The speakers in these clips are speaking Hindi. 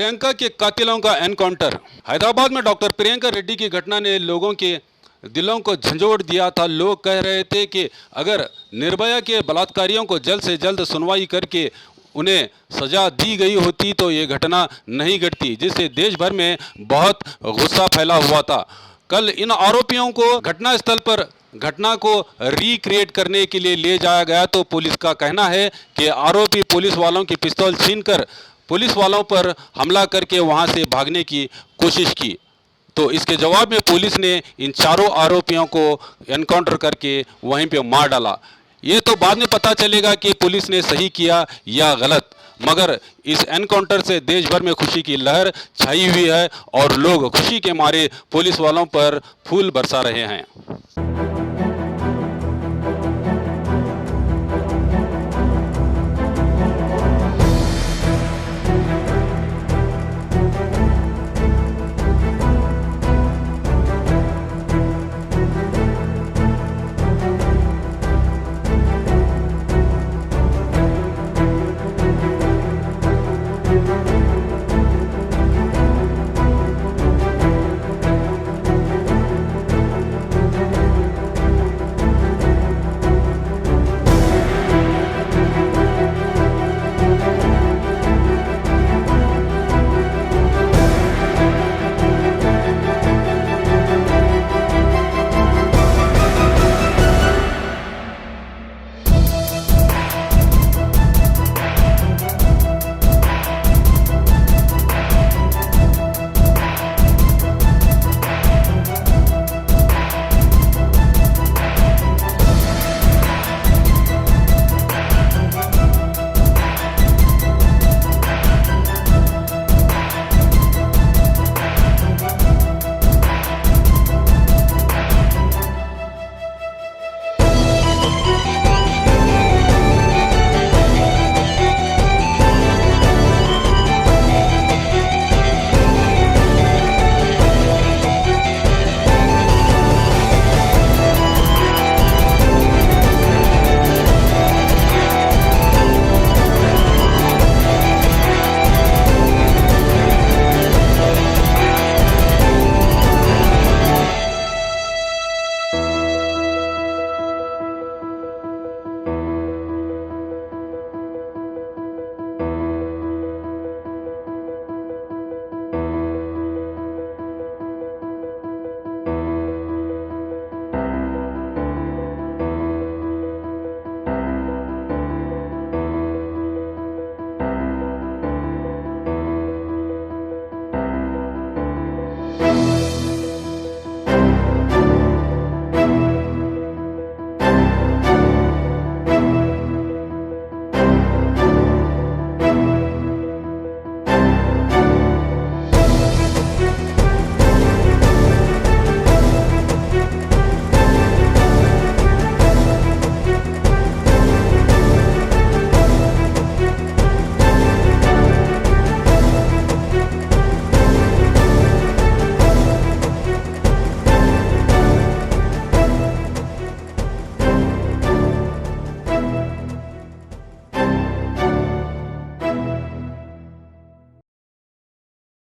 प्रियंका के कातिलों का एनकाउंटर। हैदराबाद में डॉक्टर प्रियंका रेड्डी की घटना ने लोगों के दिलों को झंझोड़ दिया था। लोग कह रहे थे कि अगर निर्भया के बलात्कारियों को जल्द से जल्द सुनवाई करके उन्हें सजा दी गई होती तो ये घटना नहीं घटती, जिससे देश भर में बहुत गुस्सा फैला हुआ था। कल इन आरोपियों को घटनास्थल पर घटना को रिक्रिएट करने के लिए ले जाया गया तो पुलिस का कहना है कि आरोपी पुलिस वालों की पिस्तौल छीनकर पुलिस वालों पर हमला करके वहां से भागने की कोशिश की। तो इसके जवाब में पुलिस ने इन चारों आरोपियों को एनकाउंटर करके वहीं पे मार डाला। ये तो बाद में पता चलेगा कि पुलिस ने सही किया या गलत, मगर इस एनकाउंटर से देश भर में खुशी की लहर छाई हुई है और लोग खुशी के मारे पुलिस वालों पर फूल बरसा रहे हैं।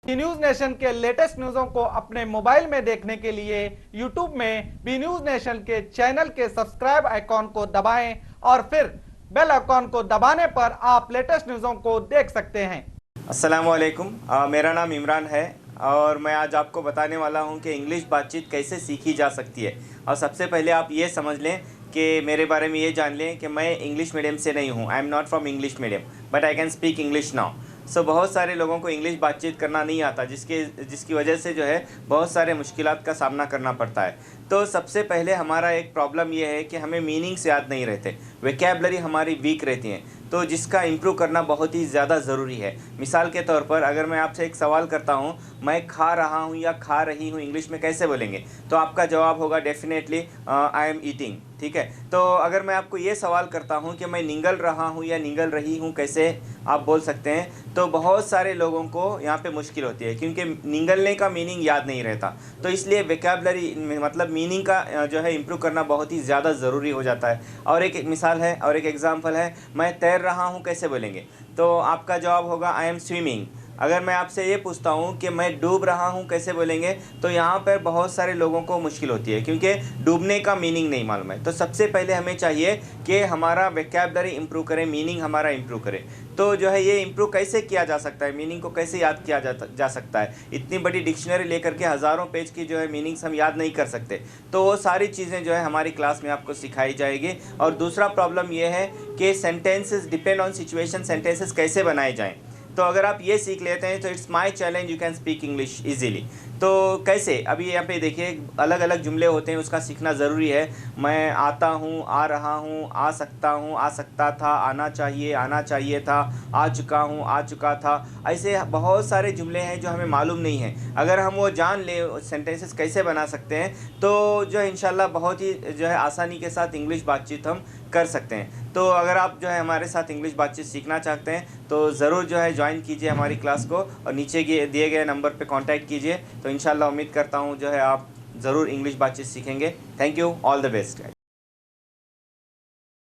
न्यूज नेशन के लेटेस्ट न्यूज़ों को अपने मोबाइल में देखने के लिए यूट्यूब में बी न्यूज नेशन के चैनल के सब्सक्राइब आइकॉन को दबाएं और फिर बेल आइकॉन को दबाने पर आप लेटेस्ट न्यूज़ों को देख सकते हैं। अस्सलाम वालेकुम, मेरा नाम इमरान है और मैं आज आपको बताने वाला हूं कि इंग्लिश बातचीत कैसे सीखी जा सकती है। और सबसे पहले आप ये समझ लें कि मेरे बारे में ये जान लें कि मैं इंग्लिश मीडियम से नहीं हूं। I am not from English medium but I can speak English now. So बहुत सारे लोगों को इंग्लिश बातचीत करना नहीं आता, जिसकी वजह से जो है बहुत सारे मुश्किलात का सामना करना पड़ता है। तो सबसे पहले हमारा एक प्रॉब्लम ये है कि हमें मीनिंग्स याद नहीं रहते, वोकैबुलरी हमारी वीक रहती हैं, तो जिसका इम्प्रूव करना बहुत ही ज़्यादा ज़रूरी है। मिसाल के तौर पर अगर मैं आपसे एक सवाल करता हूँ, मैं खा रहा हूँ या खा रही हूँ इंग्लिश में कैसे बोलेंगे, तो आपका जवाब होगा डेफिनेटली आई एम ईटिंग। ठीक है, तो अगर मैं आपको ये सवाल करता हूँ कि मैं निगल रहा हूँ या निगल रही हूँ कैसे आप बोल सकते हैं, तो बहुत सारे लोगों को यहाँ पे मुश्किल होती है क्योंकि निगलने का मीनिंग याद नहीं रहता। तो इसलिए वोकैबुलरी मतलब मीनिंग का जो है इम्प्रूव करना बहुत ही ज़्यादा ज़रूरी हो जाता है। और एक मिसाल है और एक एग्जांपल है, मैं तैर रहा हूँ कैसे बोलेंगे, तो आपका जवाब होगा आई एम स्विमिंग। अगर मैं आपसे ये पूछता हूँ कि मैं डूब रहा हूँ कैसे बोलेंगे, तो यहाँ पर बहुत सारे लोगों को मुश्किल होती है, क्योंकि डूबने का मीनिंग नहीं मालूम है। तो सबसे पहले हमें चाहिए कि हमारा वोकैबुलरी इंप्रूव करें, मीनिंग हमारा इंप्रूव करें। तो जो है ये इंप्रूव कैसे किया जा सकता है, मीनिंग को कैसे याद किया जा सकता है। इतनी बड़ी डिक्शनरी लेकर के हज़ारों पेज की जो है मीनिंग्स हम याद नहीं कर सकते। तो वो सारी चीज़ें जो है हमारी क्लास में आपको सिखाई जाएगी। और दूसरा प्रॉब्लम ये है कि sentences depend on situation, sentences कैसे बनाए जाएँ। तो अगर आप ये सीख लेते हैं तो it's my challenge, you can speak English easily. तो कैसे, अभी यहाँ पे देखिए अलग अलग जुमले होते हैं, उसका सीखना ज़रूरी है। मैं आता हूँ, आ रहा हूँ, आ सकता हूँ, आ सकता था, आना चाहिए था, आ चुका हूँ, आ चुका था। ऐसे बहुत सारे जुमले हैं जो हमें मालूम नहीं है। अगर हम वो जान लें सेंटेंसेस कैसे बना सकते हैं, तो जो है इंशाल्लाह बहुत ही जो है आसानी के साथ इंग्लिश बातचीत हम कर सकते हैं। तो अगर आप जो है हमारे साथ इंग्लिश बातचीत सीखना चाहते हैं तो ज़रूर जो है ज्वाइन कीजिए हमारी क्लास को, और नीचे दिए गए नंबर पे कांटेक्ट कीजिए। तो इंशाल्लाह उम्मीद करता हूँ जो है आप ज़रूर इंग्लिश बातचीत सीखेंगे। Thank you, all the best.